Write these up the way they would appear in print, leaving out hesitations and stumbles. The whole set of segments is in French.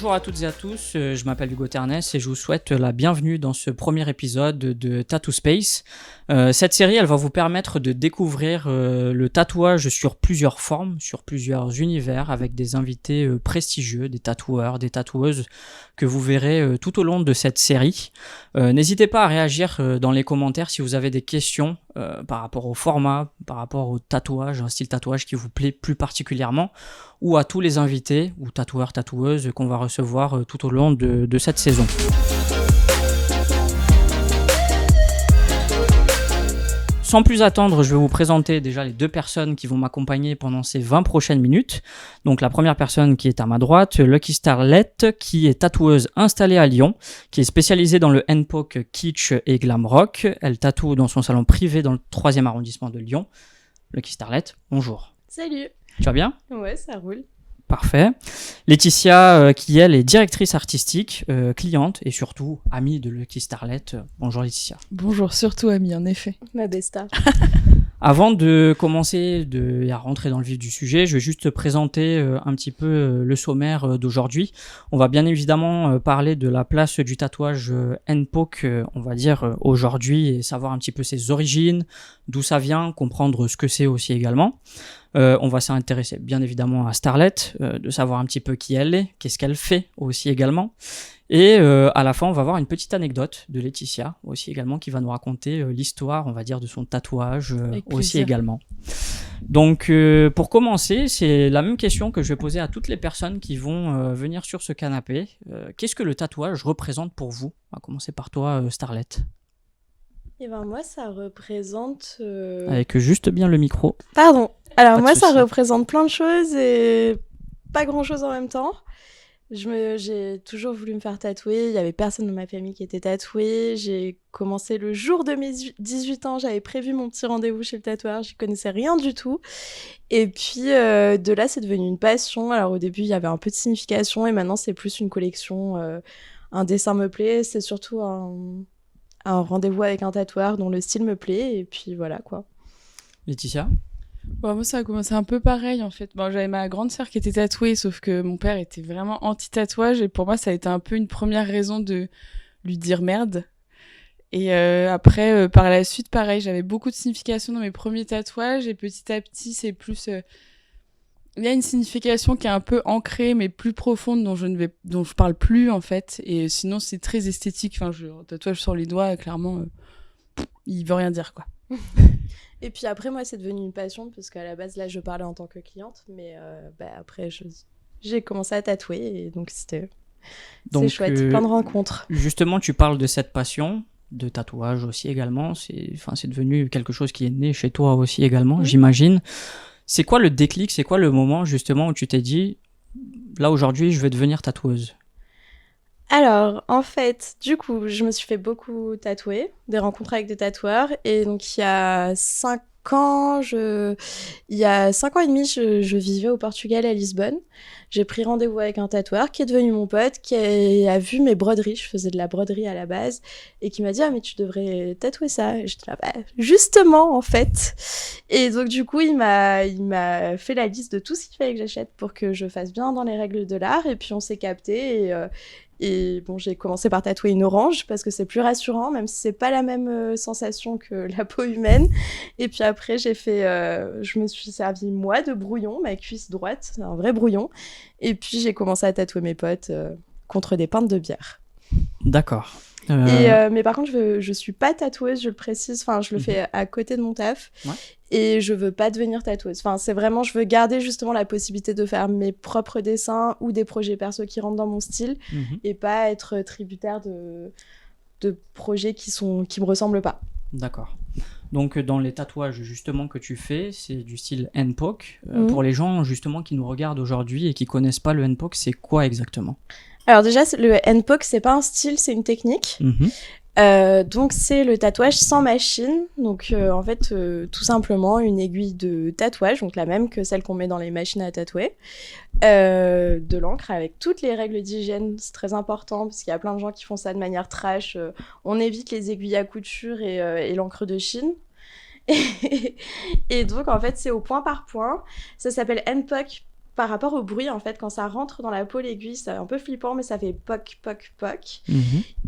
Bonjour à toutes et à tous, je m'appelle Hugo Ternès et je vous souhaite la bienvenue dans ce premier épisode de Tattoo Space. Cette série, elle va vous permettre de découvrir le tatouage sur plusieurs formes, sur plusieurs univers, avec des invités prestigieux, des tatoueurs, des tatoueuses que vous verrez tout au long de cette série. N'hésitez pas à réagir dans les commentaires si vous avez des questions par rapport au format, par rapport au tatouage, un style tatouage qui vous plaît plus particulièrement, ou à tous les invités ou tatoueurs, tatoueuses qu'on va recevoir tout au long de cette saison. Sans plus attendre, je vais vous présenter déjà les deux personnes qui vont m'accompagner pendant ces 20 prochaines minutes. Donc la première personne qui est à ma droite, Lucky Starlet, qui est tatoueuse installée à Lyon, qui est spécialisée dans le N-Poke kitsch et glam rock. Elle tatoue dans son salon privé dans le 3e arrondissement de Lyon. Lucky Starlet, bonjour. Salut. Tu vas bien ? Ouais, ça roule. Parfait. Laetitia, qui elle est directrice artistique, cliente et surtout amie de Lucky Starlet. Bonjour Laetitia. Bonjour, surtout amie, en effet. Ma besta. Avant de commencer à rentrer dans le vif du sujet, je vais juste te présenter un petit peu le sommaire d'aujourd'hui. On va bien évidemment parler de la place du tatouage N-Poke, on va dire aujourd'hui, et savoir un petit peu ses origines, d'où ça vient, comprendre ce que c'est aussi également. On va s'intéresser bien évidemment à Starlet, de savoir un petit peu qui elle est, qu'est-ce qu'elle fait aussi également. Et à la fin, on va voir une petite anecdote de Laetitia aussi également qui va nous raconter l'histoire, on va dire, de son tatouage aussi également. Donc pour commencer, c'est la même question que je vais poser à toutes les personnes qui vont venir sur ce canapé. Qu'est-ce que le tatouage représente pour vous ? On va commencer par toi, Starlet. Et ben moi, ça représente... Avec juste bien le micro. Pardon. Alors moi, ça souci. représente plein de choses et pas grand-chose en même temps. J'ai toujours voulu me faire tatouer. Il y avait personne dans ma famille qui était tatoué. J'ai commencé le jour de mes 18 ans. J'avais prévu mon petit rendez-vous chez le tatoueur. Je connaissais rien du tout. Et puis de là, c'est devenu une passion. Alors au début, il y avait un peu de signification et maintenant, c'est plus une collection. Un dessin me plaît. C'est surtout un rendez-vous avec un tatoueur dont le style me plaît. Et puis voilà quoi. Laetitia ? Bon, moi, ça a commencé un peu pareil, en fait. Bon, j'avais ma grande sœur qui était tatouée, sauf que mon père était vraiment anti-tatouage. Et pour moi, ça a été un peu une première raison de lui dire merde. Et après, par la suite, pareil, j'avais beaucoup de signification dans mes premiers tatouages. Et petit à petit, c'est plus... Il y a une signification qui est un peu ancrée, mais plus profonde, dont je parle plus, en fait. Et sinon, c'est très esthétique. Enfin, tatouage sur les doigts, clairement, il veut rien dire, quoi. Et puis après, moi, c'est devenu une passion, parce qu'à la base, là, je parlais en tant que cliente, mais après, j'ai commencé à tatouer, et donc c'est chouette, plein de rencontres. Justement, tu parles de cette passion, de tatouage aussi également, c'est devenu quelque chose qui est né chez toi aussi également, j'imagine. C'est quoi le déclic, c'est quoi le moment justement où tu t'es dit, là aujourd'hui, je vais devenir tatoueuse ? Alors, en fait, du coup, je me suis fait beaucoup tatouer, des rencontres avec des tatoueurs. Et donc, il y a 5 ans, il y a 5 ans et demi, je vivais au Portugal, à Lisbonne. J'ai pris rendez-vous avec un tatoueur qui est devenu mon pote, qui a vu mes broderies. Je faisais de la broderie à la base. Et qui m'a dit « Ah, mais tu devrais tatouer ça ». Et j'étais là « Bah, justement, en fait ». Et donc, du coup, il m'a fait la liste de tout ce qu'il fallait que j'achète pour que je fasse bien dans les règles de l'art. Et puis, on s'est capté et bon, j'ai commencé par tatouer une orange parce que c'est plus rassurant, même si c'est pas la même sensation que la peau humaine. Et puis après, je me suis servi moi de brouillon, ma cuisse droite, c'est un vrai brouillon. Et puis j'ai commencé à tatouer mes potes contre des pintes de bière. D'accord. Mais par contre, je suis pas tatoueuse, je le précise. Enfin, je le fais à côté de mon taf. Ouais. Et je veux pas devenir tatoueuse. Enfin, c'est vraiment, je veux garder justement la possibilité de faire mes propres dessins ou des projets perso qui rentrent dans mon style et pas être tributaire de projets qui me ressemblent pas. D'accord. Donc, dans les tatouages justement que tu fais, c'est du style N-Poke. Pour les gens justement qui nous regardent aujourd'hui et qui connaissent pas le N-Poke, c'est quoi exactement ? Alors déjà, le N-Poke, c'est pas un style, c'est une technique. Donc c'est le tatouage sans machine. Donc en fait, tout simplement une aiguille de tatouage, donc la même que celle qu'on met dans les machines à tatouer, de l'encre avec toutes les règles d'hygiène. C'est très important parce qu'il y a plein de gens qui font ça de manière trash. On évite les aiguilles à couture et l'encre de Chine. Et donc en fait, c'est au point par point. Ça s'appelle N-Poke par rapport au bruit, en fait, quand ça rentre dans la peau, l'aiguille, c'est un peu flippant, mais ça fait poc, poc, poc.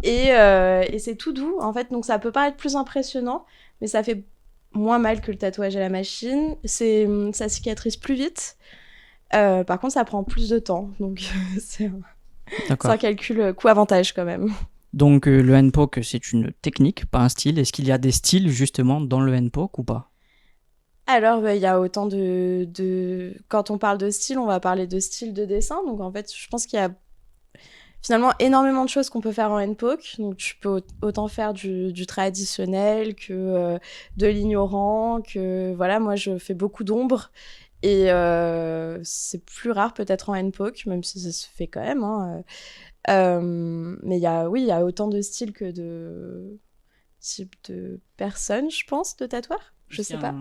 Et c'est tout doux, en fait, donc ça peut paraître plus impressionnant, mais ça fait moins mal que le tatouage à la machine. Ça cicatrise plus vite. Par contre, ça prend plus de temps, donc c'est un calcul coût-avantage quand même. Donc le handpoke, c'est une technique, pas un style. Est-ce qu'il y a des styles justement dans le handpoke ou pas? Alors, il y a autant Quand on parle de style, on va parler de style de dessin. Donc, en fait, je pense qu'il y a finalement énormément de choses qu'on peut faire en handpoke. Donc, tu peux autant faire du traditionnel que de l'ignorant, que... Voilà, moi, je fais beaucoup d'ombre. Et c'est plus rare peut-être en handpoke, même si ça se fait quand même. Hein. Mais il y a autant de styles que de types de personnes, je pense, de tatoueurs. Je sais pas.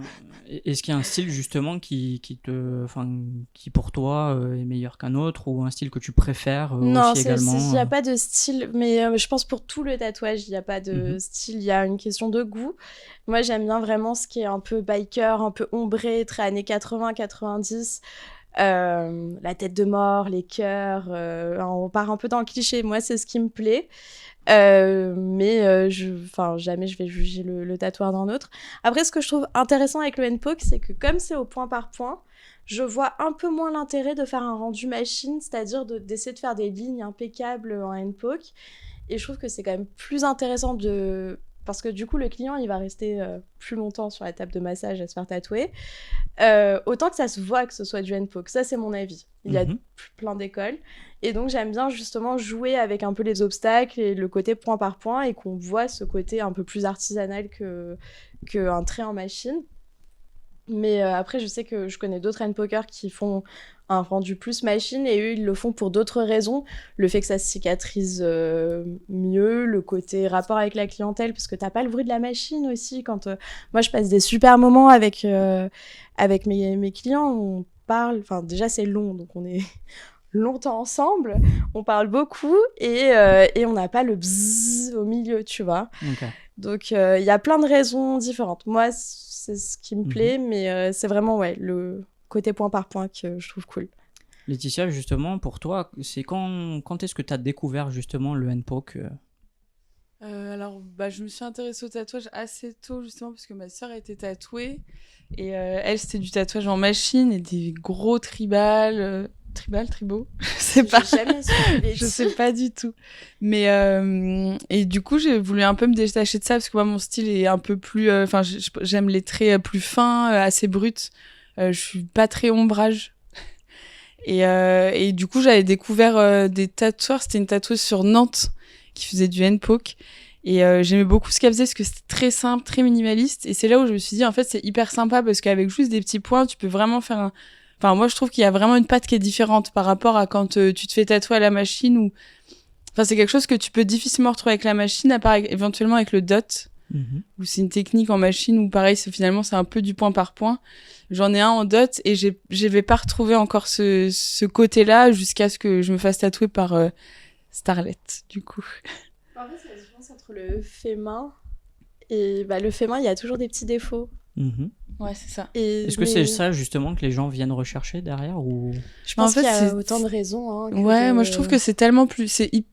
Est-ce qu'il y a un style justement qui pour toi est meilleur qu'un autre, ou un style que tu préfères non, aussi également? Il n'y a pas de style, mais je pense pour tout le tatouage, il n'y a pas de style, il y a une question de goût. Moi, j'aime bien vraiment ce qui est un peu biker, un peu ombré, très années 80-90. La tête de mort, les cœurs, on part un peu dans le cliché. Moi, c'est ce qui me plaît. Mais jamais je vais juger le tatoueur d'un autre. Après, ce que je trouve intéressant avec le handpoke, c'est que comme c'est au point par point, je vois un peu moins l'intérêt de faire un rendu machine, c'est-à-dire d'essayer de faire des lignes impeccables en handpoke. Et je trouve que c'est quand même plus intéressant parce que du coup, le client, il va rester plus longtemps sur la table de massage à se faire tatouer. Autant que ça se voit que ce soit du handpoke. Ça, c'est mon avis. Il y a plein d'écoles. Et donc, j'aime bien justement jouer avec un peu les obstacles et le côté point par point, et qu'on voit ce côté un peu plus artisanal qu'un trait en machine. Mais après, je sais que je connais d'autres handpokers qui font un rendu plus machine, et eux, ils le font pour d'autres raisons. Le fait que ça se cicatrise mieux, le côté rapport avec la clientèle, parce que t'as pas le bruit de la machine aussi. Moi, je passe des super moments avec mes clients, on parle... Enfin, déjà, c'est long, donc on est longtemps ensemble, on parle beaucoup, et on n'a pas le bzzz au milieu, tu vois. Okay. Donc, il y a plein de raisons différentes. Moi, c'est ce qui me plaît, mais c'est vraiment le côté point par point que je trouve cool. Laetitia, justement, pour toi, c'est quand est-ce que tu as découvert justement le handpoke? Alors, je me suis intéressée au tatouage assez tôt, justement, parce que ma sœur était tatouée. Et elle, c'était du tatouage en machine et des gros tribaux. Je sais pas. Je sais pas du tout. Mais et du coup, j'ai voulu un peu me détacher de ça, parce que moi, mon style est un peu plus... j'aime les traits plus fins, assez bruts. Je suis pas très ombrage. Et du coup, j'avais découvert des tatoueurs. C'était une tatoueuse sur Nantes qui faisait du handpoke. Et j'aimais beaucoup ce qu'elle faisait, parce que c'était très simple, très minimaliste. Et c'est là où je me suis dit, en fait, c'est hyper sympa, parce qu'avec juste des petits points, tu peux vraiment faire Enfin, moi, je trouve qu'il y a vraiment une patte qui est différente par rapport à quand tu te fais tatouer à la machine, ou... Enfin, c'est quelque chose que tu peux difficilement retrouver avec la machine, à part éventuellement avec le dot, où c'est une technique en machine où, pareil, finalement, c'est un peu du point par point. J'en ai un en dot, et j'avais pas retrouvé encore ce côté-là jusqu'à ce que je me fasse tatouer par Starlet, du coup. En fait, c'est la différence entre le fait main et le fait main, il y a toujours des petits défauts. Ouais, c'est ça. Est-ce que c'est ça justement que les gens viennent rechercher derrière, ou... Je pense qu'il y a autant de raisons. Hein, moi je trouve que c'est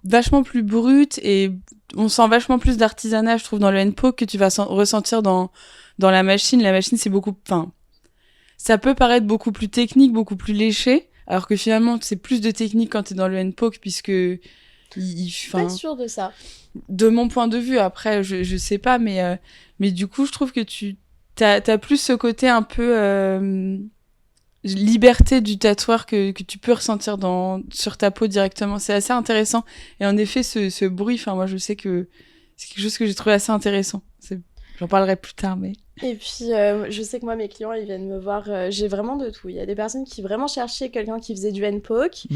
vachement plus brut, et on sent vachement plus d'artisanat, je trouve, dans le handpoke, que tu vas ressentir dans la machine. La machine, c'est beaucoup... Enfin, ça peut paraître beaucoup plus technique, beaucoup plus léché, alors que finalement, c'est plus de technique quand t'es dans le handpoke, puisque... Je suis pas sûre de ça. De mon point de vue, après, je sais pas, mais du coup, je trouve que t'as plus ce côté un peu liberté du tatoueur que tu peux ressentir sur ta peau directement. C'est assez intéressant. Et en effet, ce bruit, moi, je sais que c'est quelque chose que j'ai trouvé assez intéressant. J'en parlerai plus tard, mais... Et puis, je sais que moi, mes clients, ils viennent me voir... j'ai vraiment de tout. Il y a des personnes qui vraiment cherchaient quelqu'un qui faisait du handpoke,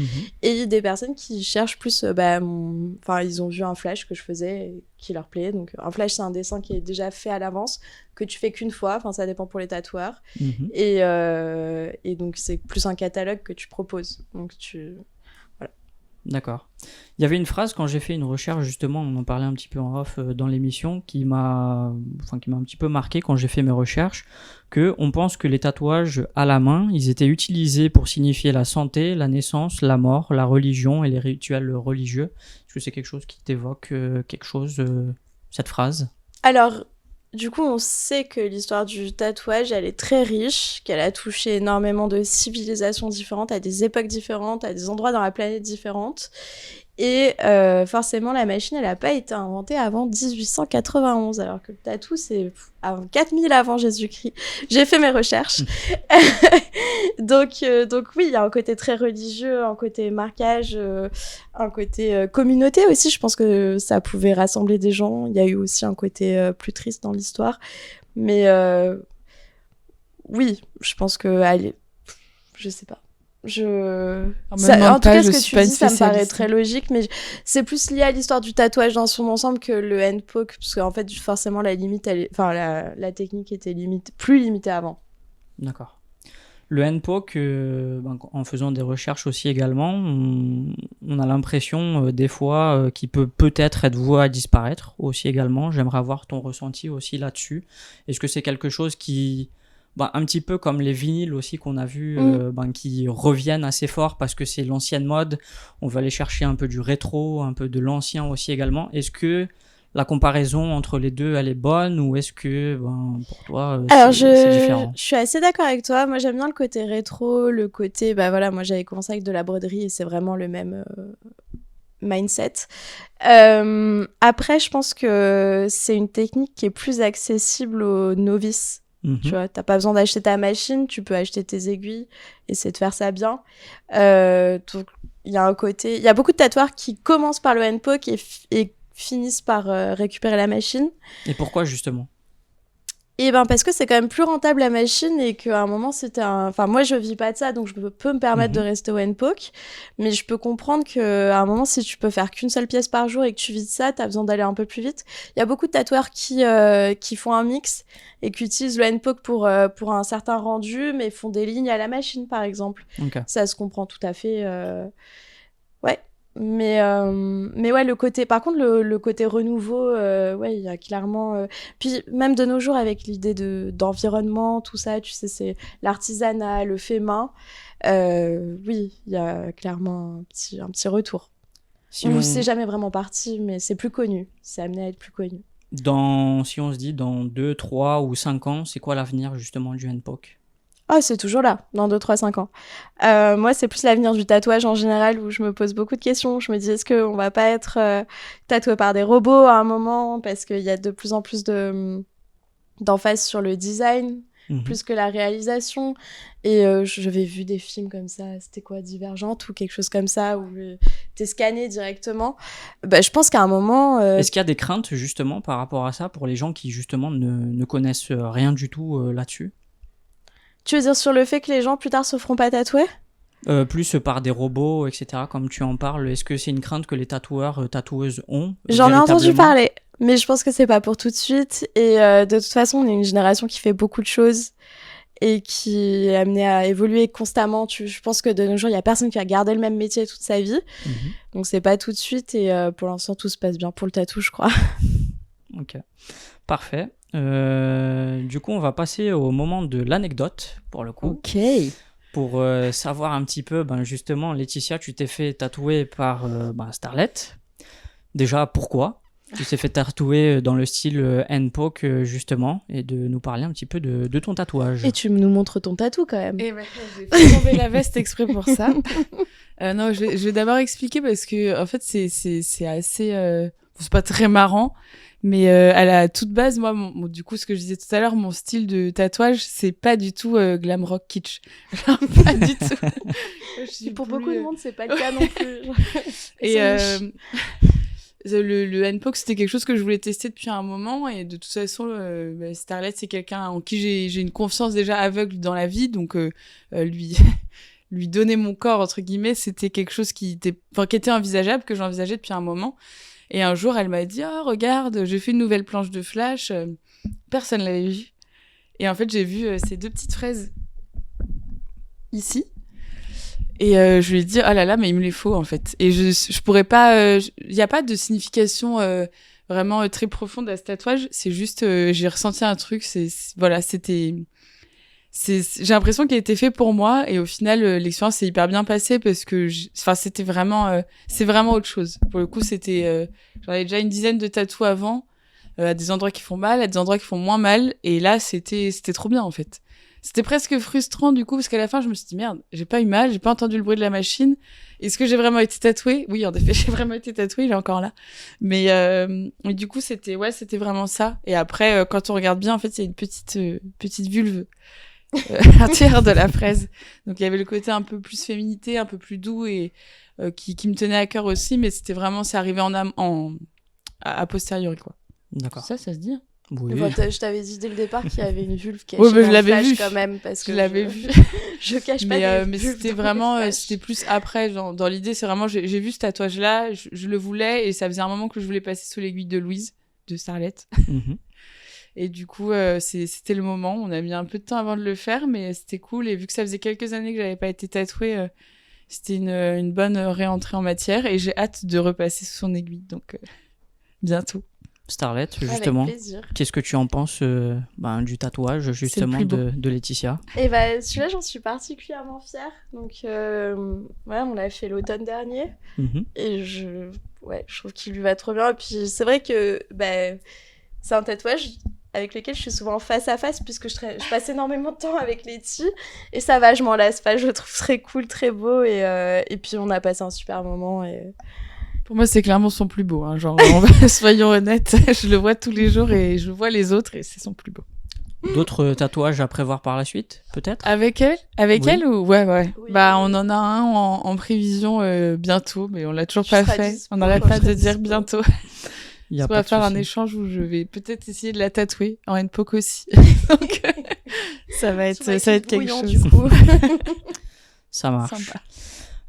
et des personnes qui cherchent plus... ils ont vu un flash que je faisais et qui leur plaît. Donc, un flash, c'est un dessin qui est déjà fait à l'avance, que tu fais qu'une fois. Enfin, ça dépend pour les tatoueurs. Et donc, c'est plus un catalogue que tu proposes. Donc, voilà. D'accord. Il y avait une phrase quand j'ai fait une recherche, justement, on en parlait un petit peu en off dans l'émission, qui m'a un petit peu marqué quand j'ai fait mes recherches, que on pense que les tatouages à la main, ils étaient utilisés pour signifier la santé, la naissance, la mort, la religion et les rituels religieux. Est-ce que c'est quelque chose qui t'évoque quelque chose, cette phrase? Alors, du coup, on sait que l'histoire du tatouage, elle est très riche, qu'elle a touché énormément de civilisations différentes, à des époques différentes, à des endroits dans la planète différentes. Et forcément, la machine, elle n'a pas été inventée avant 1891, alors que le tatou, c'est 4000 avant Jésus-Christ. J'ai fait mes recherches. Donc oui, il y a un côté très religieux, un côté marquage, un côté communauté aussi. Je pense que ça pouvait rassembler des gens. Il y a eu aussi un côté plus triste dans l'histoire. Mais oui, je pense que... Allez, je sais pas. En tout cas, ce que tu dis, ça me paraît très logique, mais c'est plus lié à l'histoire du tatouage dans son ensemble que le hand-poke, parce qu'en fait, forcément, la technique était plus limitée avant. D'accord. Le hand-poke, en faisant des recherches aussi également, on a l'impression des fois qu'il peut peut-être être voué à disparaître aussi également. J'aimerais avoir ton ressenti aussi là-dessus. Est-ce que c'est quelque chose qui... un petit peu comme les vinyles aussi qu'on a vu qui reviennent assez fort parce que c'est l'ancienne mode, on va aller chercher un peu du rétro, un peu de l'ancien aussi également. Est-ce que la comparaison entre les deux elle est bonne ou est-ce que pour toi c'est différent? Je suis assez d'accord avec toi, moi j'aime bien le côté rétro, le côté moi j'avais commencé avec de la broderie et c'est vraiment le même mindset. Après je pense que c'est une technique qui est plus accessible aux novices. Tu vois, t'as pas besoin d'acheter ta machine, tu peux acheter tes aiguilles, essayer de faire ça bien. Donc, il y a un côté... Il y a beaucoup de tatoueurs qui commencent par le hand-poke et finissent par récupérer la machine. Et pourquoi, justement ? Et parce que c'est quand même plus rentable la machine et qu'à un moment c'était enfin moi je vis pas de ça donc je peux me permettre de rester au hand-poke, mais je peux comprendre qu'à un moment si tu peux faire qu'une seule pièce par jour et que tu vis de ça, t'as besoin d'aller un peu plus vite. Il y a beaucoup de tatoueurs qui font un mix et qui utilisent le hand-poke pour un certain rendu mais font des lignes à la machine par exemple. Okay. Ça se comprend tout à fait. Ouais. Mais ouais, le côté, par contre, le côté renouveau, ouais, il y a clairement. Puis même de nos jours, avec l'idée d'environnement, tout ça, tu sais, c'est l'artisanat, le fait main. Oui, il y a clairement un petit retour. Ou c'est jamais vraiment parti, mais c'est plus connu. C'est amené à être plus connu. Si on se dit dans 2, 3 ou 5 ans, c'est quoi l'avenir justement du hand-poke ? Ah, c'est toujours là, dans 2, 3, 5 ans. Moi, c'est plus l'avenir du tatouage en général où je me pose beaucoup de questions. Je me dis, est-ce qu'on va pas être tatoué par des robots à un moment ? Parce qu'il y a de plus en plus d'emphase sur le design, plus que la réalisation. Et j'avais vu des films comme ça, c'était quoi, Divergente ou quelque chose comme ça, où t'es scanné directement. Je pense qu'à un moment... Est-ce qu'il y a des craintes justement par rapport à ça pour les gens qui justement ne connaissent rien du tout là-dessus ? Tu veux dire sur le fait que les gens plus tard se feront pas tatouer ? Plus par des robots, etc. Comme tu en parles, est-ce que c'est une crainte que les tatoueurs, tatoueuses ont ? J'en ai entendu parler, mais je pense que c'est pas pour tout de suite. Et de toute façon, on est une génération qui fait beaucoup de choses et qui est amenée à évoluer constamment. Je pense que de nos jours, il y a personne qui va garder le même métier toute sa vie. Donc c'est pas tout de suite et pour l'instant, tout se passe bien pour le tatou, je crois. Ok, parfait. Du coup, on va passer au moment de l'anecdote, pour le coup. Ok. Pour savoir un petit peu, justement, Laetitia, tu t'es fait tatouer par Starlet. Déjà, pourquoi ? Tu t'es fait tatouer dans le style hand-poke, justement, et de nous parler un petit peu de ton tatouage. Et tu nous montres ton tatou, quand même. Et j'ai fait tomber la veste exprès pour ça. Non, je vais d'abord expliquer parce que, en fait, c'est assez... c'est pas très marrant. Mais à la toute base, moi, du coup, ce que je disais tout à l'heure, mon style de tatouage, c'est pas du tout glam rock kitsch. Genre, pas du tout. Pour beaucoup de monde, c'est pas le cas non plus. Et le hand-poke, c'était quelque chose que je voulais tester depuis un moment. Et de toute façon, Starlet, c'est quelqu'un en qui j'ai une confiance déjà aveugle dans la vie. Donc, lui donner mon corps, entre guillemets, c'était quelque chose qui était envisageable, que j'envisageais depuis un moment. Et un jour, elle m'a dit « Oh, regarde, j'ai fait une nouvelle planche de flash. » Personne l'avait vue. Et en fait, j'ai vu ces 2 petites fraises ici. Et je lui ai dit, oh là là, mais il me les faut, en fait. Et je pourrais pas... Il n'y a pas de signification vraiment très profonde à ce tatouage. C'est juste, j'ai ressenti un truc. Voilà, c'était... j'ai l'impression qu'il a été fait pour moi. Et au final, l'expérience s'est hyper bien passée parce que... c'était vraiment... c'est vraiment autre chose. Pour le coup, c'était... j'en avais déjà une dizaine de tatous avant, à des endroits qui font mal, à des endroits qui font moins mal. Et là, c'était trop bien, en fait. C'était presque frustrant du coup parce qu'à la fin je me suis dit merde, j'ai pas eu mal, j'ai pas entendu le bruit de la machine. Est-ce que j'ai vraiment été tatouée ? Oui, en effet, j'ai vraiment été tatouée, il est encore là. Mais du coup c'était vraiment ça. Et après quand on regarde bien en fait il y a une petite vulve à l'intérieur de la fraise. Donc il y avait le côté un peu plus féminité, un peu plus doux et qui me tenait à cœur aussi, mais c'était vraiment c'est arrivé à posteriori quoi. D'accord. Ça se dit. Oui. Enfin, je t'avais dit dès le départ qu'il y avait une vulve cachée Oui, mais je dans l'avais le flash vu. quand même parce que Je l'avais vu. Je cache pas Mais c'était vraiment c'était plus après genre, dans l'idée c'est vraiment j'ai vu ce tatouage là, je le voulais et ça faisait un moment que je voulais passer sous l'aiguille de Louise de Starlet. Et du coup c'était le moment, on a mis un peu de temps avant de le faire mais c'était cool et vu que ça faisait quelques années que j'avais pas été tatouée c'était une bonne réentrée en matière et j'ai hâte de repasser sous son aiguille donc bientôt. Starlet, justement, qu'est-ce que tu en penses du tatouage justement de Laetitia ? Et bah celui-là j'en suis particulièrement fière. Donc on l'a fait l'automne dernier et je trouve qu'il lui va trop bien. Et puis c'est vrai que c'est un tatouage avec lequel je suis souvent face à face puisque je passe énormément de temps avec Letty et ça va, je m'en lasse pas, je le trouve très cool, très beau et puis on a passé un super moment et... Pour moi, c'est clairement son plus beau. Hein. Genre, soyons honnêtes, je le vois tous les jours et je vois les autres et c'est son plus beau. D'autres tatouages à prévoir par la suite, peut-être ? Avec elle ? Avec oui. elle ou ouais. Oui, on en a un en prévision bientôt, mais on l'a toujours pas fait. On n'arrête pas de dire bientôt. On va faire un échange où je vais peut-être essayer de la tatouer en handpoke aussi. Donc, ça va être quelque chose. Du coup. Ça marche. Sympa.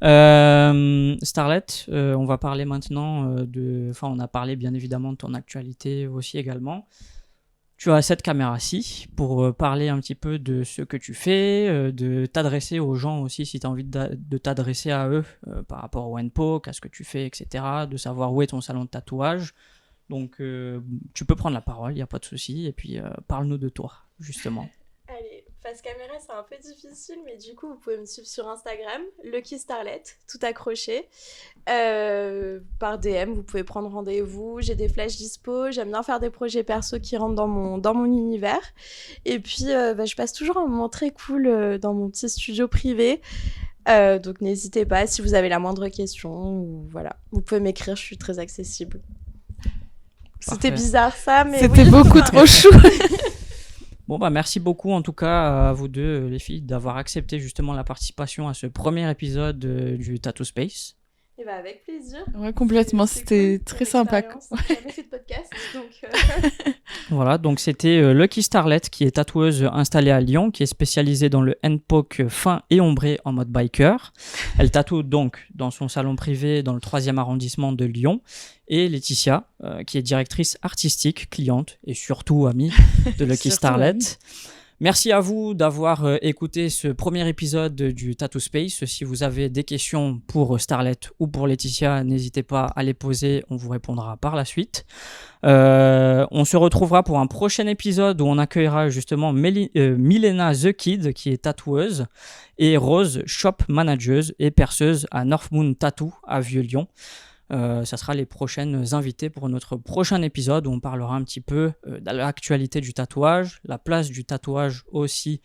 Starlet, on va parler maintenant on a parlé bien évidemment de ton actualité aussi également. Tu as cette caméra-ci pour parler un petit peu de ce que tu fais, de t'adresser aux gens aussi si tu as envie de t'adresser à eux par rapport au handpoke, à ce que tu fais, etc. De savoir où est ton salon de tatouage. Donc tu peux prendre la parole, il n'y a pas de souci. Et puis parle-nous de toi, justement. Allez, face caméra, c'est un peu difficile, mais du coup, vous pouvez me suivre sur Instagram, Lucky Starlet, tout accroché. Par DM, vous pouvez prendre rendez-vous. J'ai des flashs dispo. J'aime bien faire des projets perso qui rentrent dans mon univers. Et puis, je passe toujours un moment très cool dans mon petit studio privé. Donc, n'hésitez pas si vous avez la moindre question. Ou, voilà, vous pouvez m'écrire, je suis très accessible. Parfait. C'était bizarre ça, mais c'était oui, beaucoup trop chou. Bon, merci beaucoup en tout cas à vous deux, les filles, d'avoir accepté justement la participation à ce premier épisode du Tattoo Space. Et avec plaisir. Ouais, complètement, c'était cool, très sympa. J'ai jamais fait de podcast, donc... Voilà, donc c'était Lucky Starlet qui est tatoueuse installée à Lyon, qui est spécialisée dans le handpoke fin et ombré en mode biker. Elle tatoue donc dans son salon privé dans le 3e arrondissement de Lyon. Et Laetitia, qui est directrice artistique, cliente et surtout amie de Lucky Starlet. Merci à vous d'avoir écouté ce premier épisode du Tattoo Space. Si vous avez des questions pour Starlet ou pour Laetitia, n'hésitez pas à les poser, on vous répondra par la suite. On se retrouvera pour un prochain épisode où on accueillera justement Milena The Kid, qui est tatoueuse, et Rose, shop manageuse et perceuse à North Moon Tattoo à Vieux-Lyon. Ça sera les prochaines invités pour notre prochain épisode où on parlera un petit peu de l'actualité du tatouage, la place du tatouage aussi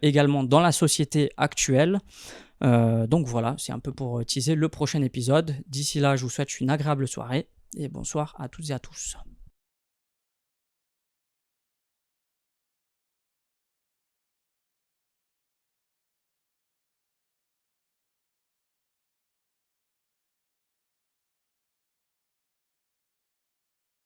également dans la société actuelle. Donc voilà, c'est un peu pour teaser le prochain épisode. D'ici là, je vous souhaite une agréable soirée et bonsoir à toutes et à tous.